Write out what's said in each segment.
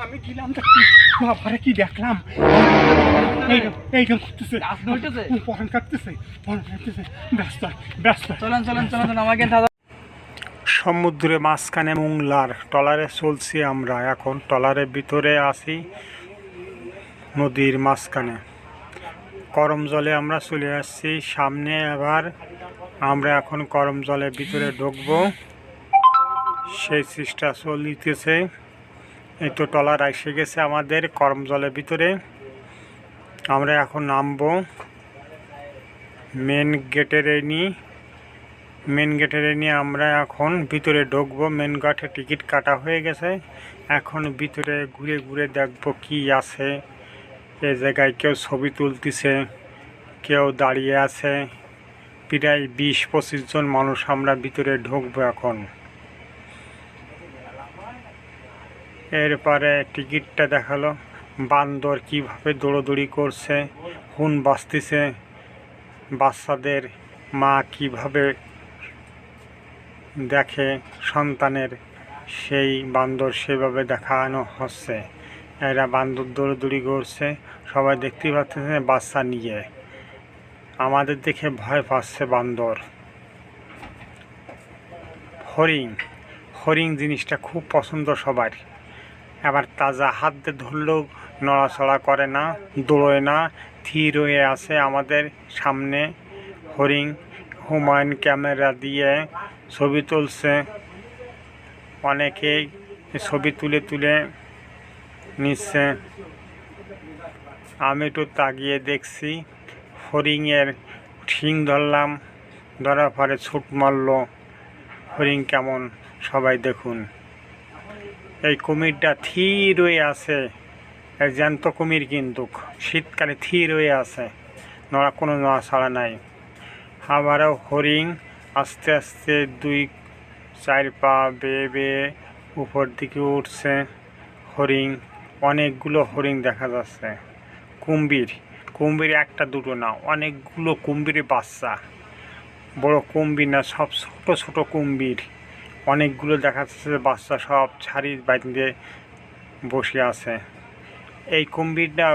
আমি গেলাম বাবারে কি দেখলাম এইরকম করতেছে পরান কাটতেছে ব্যস্ত ব্যস্ত। চলেন চলেন চলেন আমাকে দাদা। সমুদ্রে মাঝখানে মোংলার ট্রলারে চলছি আমরা এখন, ট্রলারের ভিতরে আছি নদীর মাঝখানে। করম জলে আমরা চলে আসছি সামনে। এবার আমরা এখন করম জলের ভিতরে ঢুকবো, সেই চেষ্টা চলিতেছে। এই তো ট্রলার এসে গেছে আমাদের করম জলের ভিতরে। আমরা এখন নামবো মেন গেটের নিয়ে আমরা এখন ভিতরে ঢুকবো। মেন গেটে টিকিট কাটা হয়ে গেছে। এখন ভিতরে ঘুরে ঘুরে দেখবো কি আছে। এই জায়গায় কেউ ছবি তুলতেছে, কেউ দাঁড়িয়ে আছে। প্রায় 20-25 জন মানুষ আমরা ভিতরে ঢুকবো এখন। এরপরে টিকিটটা দেখালো বান্দর কিভাবে দৌড়দৌড়ি করছে, হুন বাজতেছে, বাচ্চাদের মা কিভাবে দেখে সন্তানের, সেই বান্দর সেভাবে দেখানো হচ্ছে। এরা বান্দর দৌড়দৌড়ি করছে, সবাই দেখতে পাচ্ছে বাচ্চা নিয়ে। আমাদের দেখে ভয় পাচ্ছে বান্দর। হরিণ জিনিসটা খুব পছন্দ সবার। আবার তাজা হাত দিয়ে ধরলেও নড়াচড়া করে না, দৌড়োয় না, স্থির হয়ে আছে আমাদের সামনে হরিণ। হুমায়ুন ক্যামেরা দিয়ে ছবি তুলছে, অনেকেই ছবি তুলে তুলে নিচ্ছে। আমি একটু তাকিয়ে দেখছি, হরিণের শিং ধরলাম, ধরার পরে ছুট মারল। হরিণ কেমন সবাই দেখুন। এই কুমিরটা থির হয়ে আছে, জ্যান্ত কুমির কিন্তু শীতকালে থির হয়ে আছে, কোনো নড়াচড়া নাই। আবারও হরিণ আস্তে আস্তে 2-4 পা বেয়ে বেয়ে উপর দিকে উঠছে। হরিণ, অনেকগুলো হরিণ দেখা যাচ্ছে। কুম্ভীর একটা দুটো না, অনেকগুলো কুম্ভীরের বাচ্চা। বড় কুম্ভীর না, সব ছোট ছোট কুম্ভীর অনেকগুলো দেখা যাচ্ছে। বাচ্চা সব ছাড়ি বাইন্দে বসে আছে। এই কুম্ভীরটা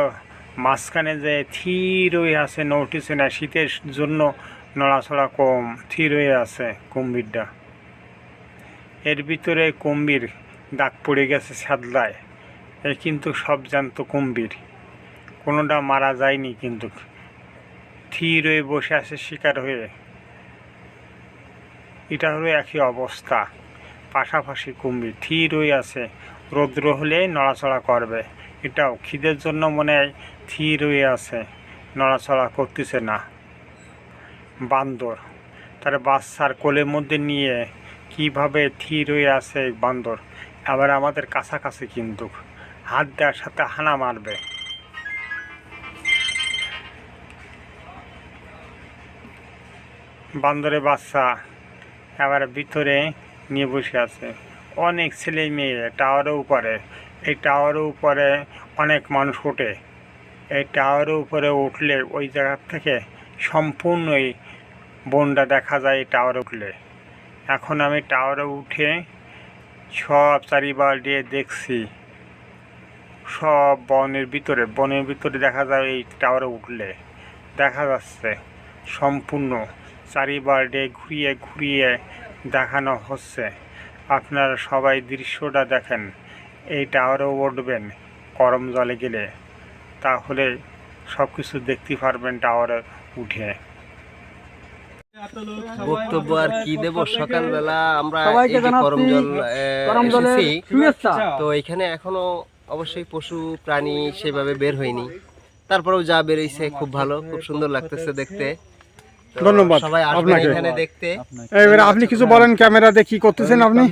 মাঝখানে যে থির হয়ে আছে, নড়তেছে না, শীতের জন্য নড়াচড়া কম, থির হয়ে আছে কুম্ভীরটা। এর ভিতরে কুম্ভীর দাগ পড়ে গেছে ছাদলায়। এই কিন্তু সব জ্যান্ত কুম্ভীর, কোনোটা মারা যায়নি, কিন্তু থির হয়ে বসে আছে শিকার হয়ে। এটা হলো একই অবস্থা, পাশাপাশি কুম্ভীর থির হয়ে আছে, রৌদ্র হলে নড়াচড়া করবে। এটাও খিদের জন্য মনে হয় থির হয়ে আছে, নড়াচড়া করতেছে না। বান্দর তার বাচ্চার কোলের মধ্যে নিয়ে কিভাবে থির হয়ে আছে বান্দর। আবার আমাদের কাছাকাছি কিন্তু হাত দেওয়ার সাথে হানা মারবে। বান্দরের বাচ্চা আবার ভিতরে নিয়ে বসে আছে। অনেক ছেলে মেয়ে টাওয়ারের উপরে। এই টাওয়ারের উপরে অনেক মানুষ ওঠে। এই টাওয়ারের উপরে উঠলে ওই জায়গা থেকে সম্পূর্ণই বনটা দেখা যায় এই টাওয়ারে উঠলে। এখন আমি টাওয়ারে উঠে সব চারিবার দিয়ে দেখছি, সব বনের ভিতরে দেখা যায়। এই টাওয়ারে উঠলে দেখা যাচ্ছে সম্পূর্ণ চারিবার দিয়ে ঘুরিয়ে ঘুরিয়ে দেখানো হচ্ছে। আপনারা সবাই দৃশ্যটা দেখেন। এই টাওয়ারে উঠবেন করম জলে গেলে, তাহলে সব কিছু দেখতে পারবেন টাওয়ারে উঠে। বক্তব্য আর কি দেব, সকালবেলা আমরা এই যে করম জল এসেছি, তো এখানে এখনো অবশ্যই পশু প্রাণী সেভাবে বের হয়নি। তারপরেও যা বেরিয়েছে খুব ভালো, খুব সুন্দর লাগতেছে দেখতে। ধন্যবাদ সবাই আসবেন এখানে দেখতে। এবারে আপনি কিছু বলেন, ক্যামেরাতে কি করতেছেন আপনি?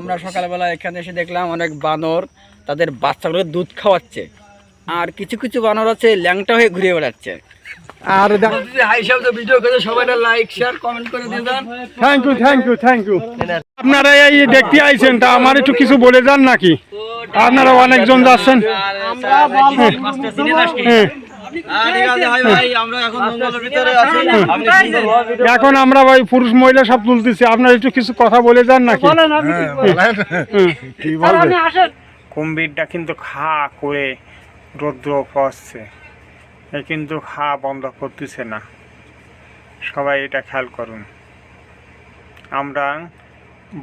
আমরা সকালবেলা এখানে এসে দেখলাম অনেক বানর তাদের বাচ্চাগুলো দুধ খাওয়াচ্ছে, আর কিছু কিছু বানর আছে ল্যাংটা হয়ে ঘুরে বেড়াচ্ছে। আর ভিডিও করে সবাই লাইক শেয়ার কমেন্ট করে দিয়ে দেন। Thank you. আপনারা এই দেখতে আইছেন, তা আমার একটু কিছু বলে যান নাকি? আপনারা অনেকজন যাচ্ছেন। এখন আমরা ভাই পুরুষ মহিলা সব তুলতেছি, আপনারা একটু কিছু কথা বলে যান নাকি? কুমিরটা কিন্তু খাওয়া করে রৌদ্র পড়ছে, এ কিন্তু খাওয়া বন্ধ করতেছে না। সবাই এটা খেয়াল করুন। আমরা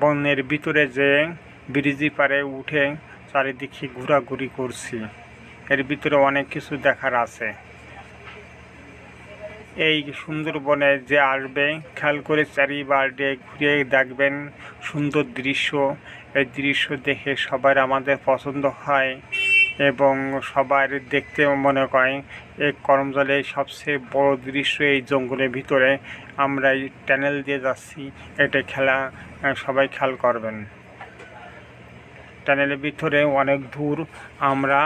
বনের ভিতরে যে ব্রিজি পারে উঠে চারিদিকে ঘোরাঘুরি করছি, এর ভিতরে অনেক কিছু দেখার আছে। এই সুন্দরবনে যে আসবে খেয়াল করে চারিবারে ঘুরে দেখবেন সুন্দর দৃশ্য। এই দৃশ্য দেখে সবার আমাদের পছন্দ হয় এবং সবার দেখতে মনে করে এই করমজলের সবচেয়ে বড় দৃশ্য এই জঙ্গলের ভিতরে আমরা এই টানেল দিয়ে যাচ্ছি, এটা সবাই খেয়াল করবেন। টানেলের ভিতরে অনেক দূর আমরা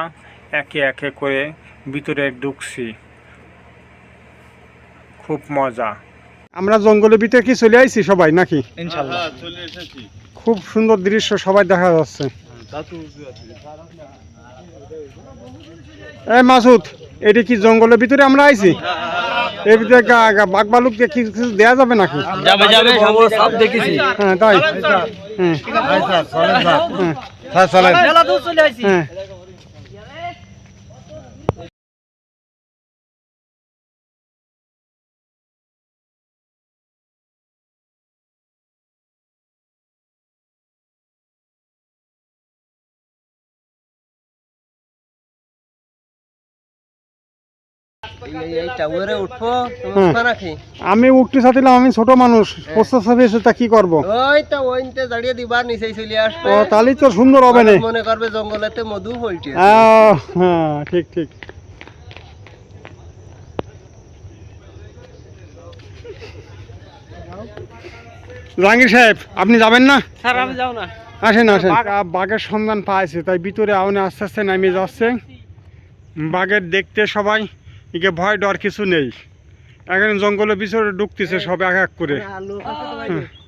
একে একে করে ভিতরে ঢুকছি, খুব মজা। আমরা জঙ্গলের ভিতরে কি চলে আইছি সবাই নাকি? ইনশাআল্লাহ চলে এসেছি। খুব সুন্দর দৃশ্য সবাই দেখা যাচ্ছে। এই মাসুদ, এটি কি জঙ্গলের ভিতরে আমরা আইছি? এর ভিতরে বাঘ ভালুক কি কিছু দেয়া যাবে নাকি? যাবে যাবে, সব দেখেছি। হ্যাঁ তাই। হ্যাঁ এই টাওয়ারে উঠবো নাকি? আমি উঠতে চাচ্ছিলাম, আমি ছোট মানুষ, প্রস্তাব এসে তা কি করবো? ওই তো ওইতে দাঁড়িয়ে দিবার নিচেই চলে আসবে। ও তাহলেই তো সুন্দর হবে না? মনে করবে জঙ্গলেতে মধু ফলছে। হ্যাঁ ঠিক ঠিক। জাহাঙ্গীর সাহেব, আপনি যাবেন না? স্যার আমি যাও না। আসেন আসেন। বাঘের সন্ধান পাইছে, তাই ভিতরে আস্তে আস্তে নামিয়ে যাচ্ছে। বাঘের দেখতে সবাই একে ভয় ডর কিছু নেই। এখন জঙ্গলের ভিতরে ঢুকতেছে সব এক এক করে।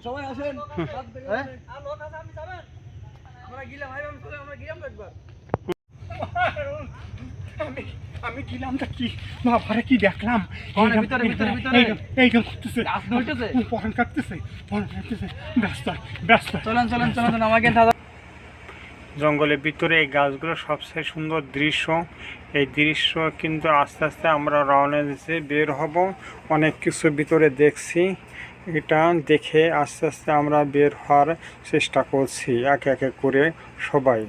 সবাই আসেন। হ্যাঁ লোক আছে, আপনি যাবেন? আমরা গিলাম ভাই, আমরা গিলাম একবার। আমি গেলাম তা কি না ভারে কি দেখলাম, ভিতরে ভিতরে ভিতরে এইরকম করতেছে, গাছ নড়তেছে, পরান কাটতেছে, ব্যস্ত ব্যস্ত। চলেন চলেন চলেন, আমাকে দাদা। জঙ্গলের ভিতরে এই গাছগুলো সবচেয়ে সুন্দর দৃশ্য। এই দৃশ্য কিন্তু আস্তে আস্তে আমরা রওনা দিতে বের হব। অনেক কিছু ভিতরে দেখছি, এটা দেখে আস্তে আস্তে আমরা বের হওয়ার চেষ্টা করছি একে একে করে সবাই।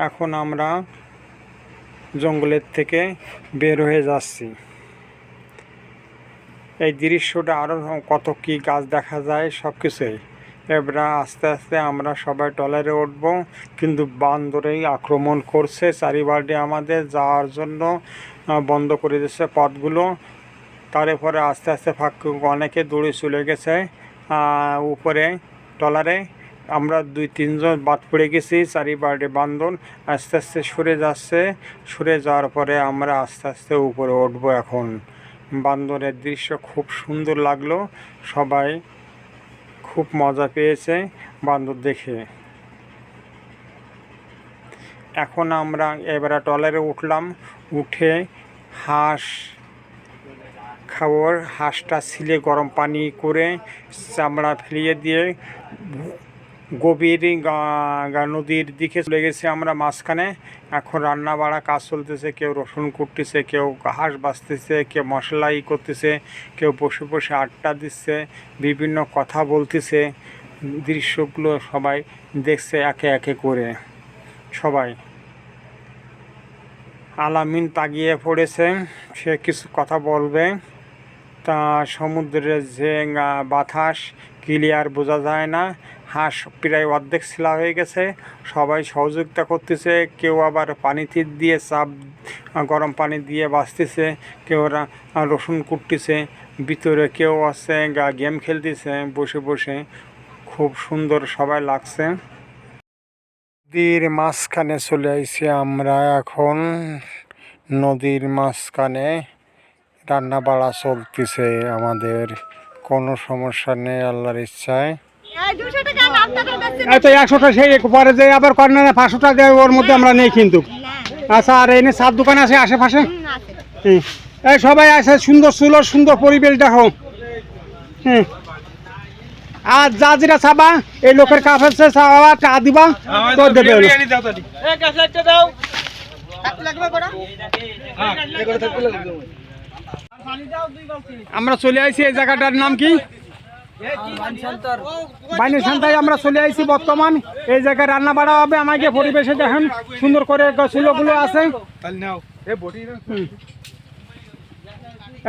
এখন আমরা জঙ্গলের থেকে বের হয়ে যাচ্ছি। এই দৃশ্যটা আরও কত কি গাছ দেখা যায় সব কিছুই। এবার আস্তে আস্তে আমরা সবাই ট্রলারে উঠব, কিন্তু বান্দরেই আক্রমণ করছে চারিবারটি আমাদের যাওয়ার জন্য বন্ধ করে দিচ্ছে পথগুলো। তারপরে আস্তে আস্তে অনেকে দৌড়ে চলে গেছে উপরে ট্রলারে। আমরা 2-3 জন বাদ পড়ে গেছি, চারিবারটি বান্দর আস্তে আস্তে সরে যাচ্ছে। সরে যাওয়ার পরে আমরা আস্তে আস্তে উপরে উঠব। এখন বান্দরের দৃশ্য খুব সুন্দর লাগলো, সবাই খুব মজা পেয়েছে বান্দর দেখে। এখন আমরা এবারে ট্রলারে উঠলাম, উঠে হাঁস খাবার, হাঁসটা ছিলে গরম পানি করে চামড়া ফেলিয়ে দিয়ে গভীর নদীর দিকে চলে গেছি আমরা মাঝখানে। এখন রান্না বাড়া কাজ চলতেছে, কেউ রসুন কুটতেছে, কেউ হাঁস বাছতেছে, কেউ মশলা করতেছে, কেউ বসে বসে আড্ডা দিচ্ছে, বিভিন্ন কথা বলতেছে। দৃশ্যগুলো সবাই দেখছে একে একে করে। সবাই আলামিন তাগিয়ে পড়েছে, সে কিছু কথা বলবে। তা সমুদ্রের যে বাতাস ক্লিয়ার বোঝা যায় না। হাঁস প্রায় অর্ধেক ছিলা হয়ে গেছে, সবাই সহযোগিতা করতেছে। কেউ আবার পানিতে দিয়ে চাপ গরম পানি দিয়ে বাঁচতেছে, কেউ রসুন কুটতেছে, ভিতরে কেউ আছে গেম খেলতেছে বসে বসে। খুব সুন্দর সবাই লাগছে। নদীর মাঝখানে চলে আসছি আমরা এখন। নদীর মাঝখানে রান্না বাড়া চলতেছে আমাদের, কোনো সমস্যা নেই আল্লাহর ইচ্ছায়। 100টা সেই পরে যে আবার কর্নার 500টা দেয়, ওর মধ্যে আমরা নেই কিন্তু। আচ্ছা, আর এনে সাত দোকান আছে আশেপাশে, এই সবাই আছে। সুন্দর সুন্দর সুন্দর পরিবেশ দেখো। আর যা যেটা চাবা এই লোকের কাছে চাওয়া টা দিবা তো দেবে আমরা চলে আইছি এই জায়গাটার নাম কি বাইনের শান্তায় আমরা চলে আইছি বর্তমান এই জায়গায় রান্না বাড়া হবে আমাকে পরিবেশে দেখেন সুন্দর করে গাছগুলো আছে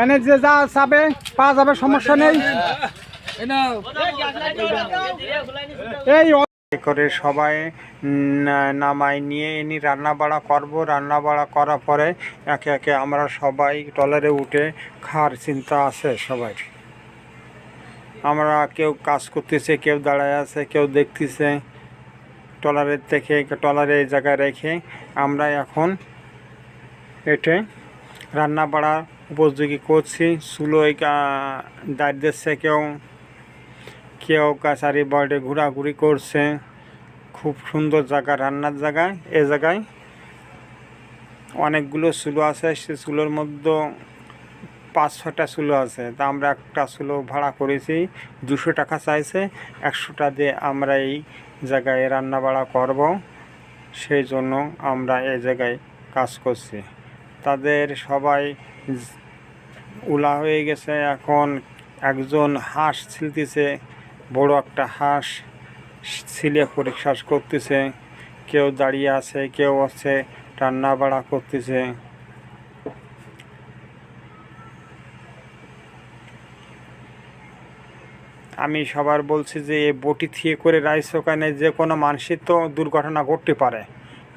এনে যে যা চাবে পাওয়া যাবে সমস্যা নেই এই করে সবাই নামাই নিয়ে এনে রান্না বাড়া করবো রান্না বাড়া করার পরে একে একে আমরা সবাই ট্রলারে উঠে খাওয়ার চিন্তা আছে সবাই আমরা কেউ কাজ করতেছে কেউ দাঁড়ায় আছে কেউ দেখতেছে ট্রলারের থেকে ট্রলারে এই জায়গায় রেখে আমরা এখন এটে রান্না বাড়া উপযোগী করছি চুলো দাঁড়িয়ে দিচ্ছে কেউ কেউ কাছারি বার্ডে ঘোরাঘুরি করছে খুব সুন্দর জায়গা রান্নার জায়গায় এ জায়গায় অনেকগুলো চুলো আছে সে চুলোর মধ্যে 5-6টা চুলো আছে তা আমরা একটা চুলো ভাড়া করেছি 200 টাকা চাইছে 100টা দিয়ে আমরা এই জায়গায় রান্না বাড়া করব সেই জন্য আমরা এই জায়গায় কাজ করছি তাদের সবাই উলা হয়ে গেছে এখন একজন হাঁস ছিলতেছে বড় একটা হাঁস ছিলে পরীক্ষা করতেছে কেউ দাঁড়িয়ে আছে কেউ আছে রান্না বাড়া করতেছে আমি সবার বলছি যে এই বটি থিয়ে করে রাইস ওখানে যে কোনো মানুষের তো দুর্ঘটনা ঘটতে পারে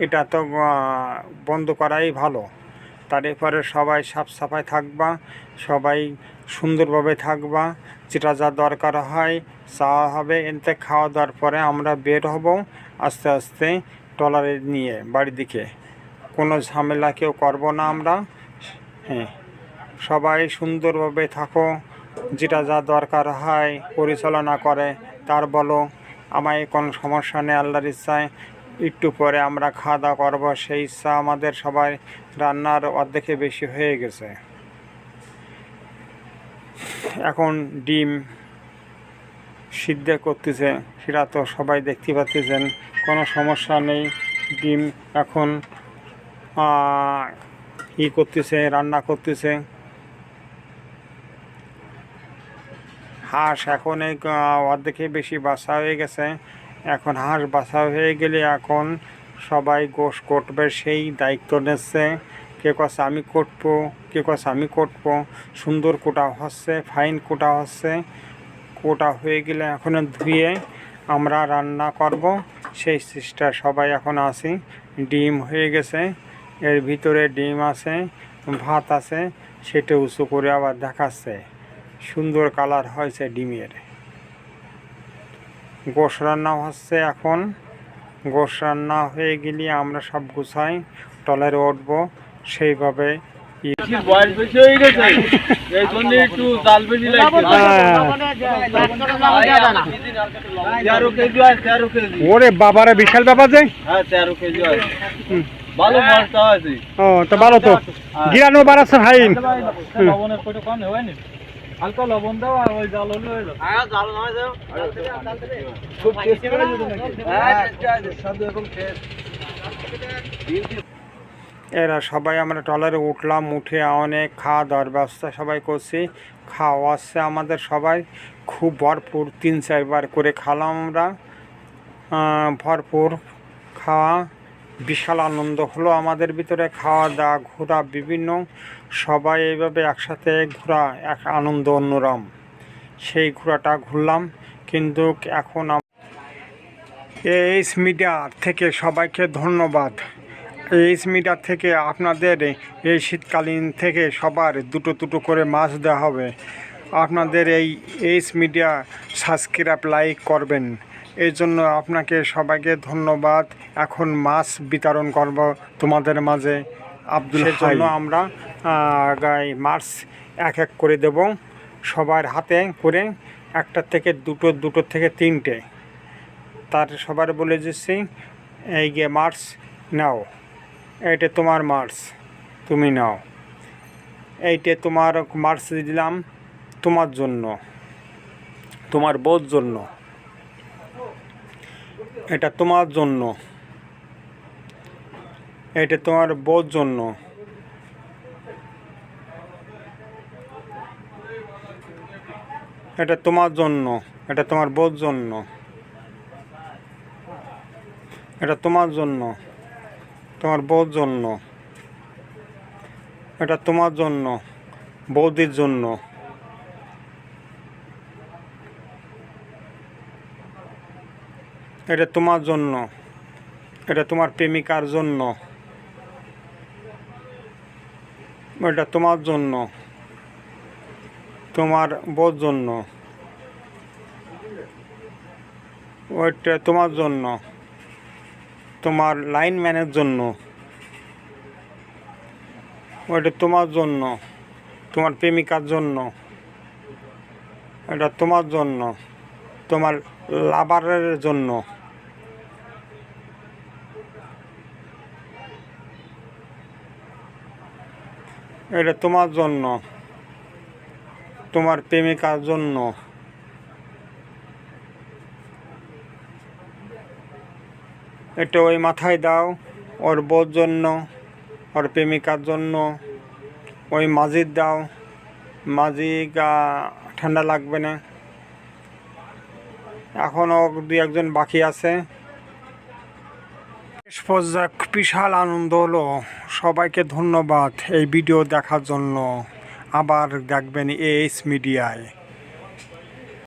এটা তো বন্ধ করাই ভালো তারপরে সবাই সাফ সাফাই থাকবা সবাই সুন্দরভাবে থাকবা যেটা যা দরকার হয় চাওয়া হবে এতে খাওয়া দাওয়ার পরে আমরা বের হব আস্তে আস্তে ট্রলারে নিয়ে বাড়ির দিকে কোনো ঝামেলা কেউ করবো না আমরা হ্যাঁ সবাই সুন্দরভাবে থাকো যেটা যা দরকার হয় পরিচালনা করে তার বলো আমায় কোনো সমস্যা নেই আল্লাহর ইচ্ছায় একটু পরে আমরা খাওয়া দাওয়া করবো সেই ইচ্ছা আমাদের সবাই রান্নার অর্ধেকে বেশি হয়ে গেছে এখন ডিম সিদ্ধ করতেছে সেটা তো সবাই দেখতে পাচ্ছেন কোনো সমস্যা নেই ডিম এখন করতেছে রান্না করতেছে হাঁস এখন এই অর্ধেকে বেশি বাছা হয়ে গেছে এখন হাঁস বাছা হয়ে গেলে এখন সবাই গোশ করবে সেই দায়িত্ব নিচ্ছে কে কছে আমি করবো কে কছে আমি করবো সুন্দর কোটা হচ্ছে ফাইন কোটা হচ্ছে কোটা হয়ে গেলে এখন ধুয়ে আমরা রান্না করব সেই চেষ্টা সবাই এখন আছি ডিম হয়ে গেছে এর ভিতরে ডিম আছে ভাত আছে সেটা উঁচু করে আবার দেখাচ্ছে সুন্দর কালার হয়েছে ডিমের গোশ রান্না হচ্ছে এখন গোশ রান্না হয়ে গেলে আমরা সব গুছাই ট্রলারে উঠবো সেইভাবে ওরে বাবারে বিশাল ব্যাপার যে 13 কেজি ভালো মাছটা আছে ও তো ভালো তো গিরানো বাড়াচ্ছে ভাই লবণের কত কম হয়নি হালকা লবণ দাও আর ওই জাল হলো জাল নামাই দাও খুব টেস্টি করে দিতে নাকি হ্যাঁ সাদা এবং টেস্ট এরা সবাই আমরা ট্রলারে উঠলাম উঠে অনেক খাওয়া দাওয়ার ব্যবস্থা সবাই করছি খাওয়া আসছে আমাদের সবাই খুব ভরপুর 3-4 বার করে খেলাম আমরা ভরপুর খাওয়া বিশাল আনন্দ হলো আমাদের ভিতরে খাওয়া দাওয়া ঘোরা বিভিন্ন সবাই এইভাবে একসাথে ঘোরা এক আনন্দ অন্যরকম সেই ঘোরাটা ঘুরলাম কিন্তু এখন এইচ মিডিয়া থেকে সবাইকে ধন্যবাদ এইচ মিডিয়া থেকে আপনাদের এই শীতকালীন থেকে সবার দুটো করে মাছ দেওয়া হবে আপনাদের এই এইচ মিডিয়া সাবস্ক্রাইব লাইক করবেন এই জন্য আপনাকে সবাইকে ধন্যবাদ এখন মাছ বিতরণ করব তোমাদের মাঝে আব্দুলের জন্য আমরা মাছ এক এক করে দেব সবার হাতে করে একটা থেকে দুটো থেকে 3টে তার সবার বলে দিচ্ছি এই গে মাছ নাও এইটা তোমার মাছ তুমি নাও এইটা তোমার মাছ দিলাম তোমার জন্য তোমার বউর জন্য, এটা তোমার জন্য, এটা তোমার বউর জন্য, এটা তোমার জন্য, এটা তোমার বউর জন্য, এটা তোমার জন্য, তোমার বউর জন্য, এটা তোমার জন্য, বৌদির জন্য, এটা তোমার জন্য, এটা তোমার প্রেমিকার জন্য, এটা তোমার জন্য, তোমার বউর জন্য, ওইটা তোমার জন্য, তোমার লাইনম্যানের জন্য, ওইটা তোমার জন্য, তোমার প্রেমিকার জন্য, এটা তোমার জন্য, তোমার লাভারের জন্য, এটা তোমার জন্য, তোমার প্রেমিকার জন্য, এটা ওই মাথায় দাও, ওর বউর জন্য, ওর প্রেমিকার জন্য, ওই মাঝির দাও, মাঝি ঠান্ডা লাগবে না, এখনও দুই একজন বাকি আছে। শেষ পর্যায়ে বিশাল আনন্দ হলো, সবাইকে ধন্যবাদ এই ভিডিও দেখার জন্য। আবার দেখবেন AS মিডিয়ায়।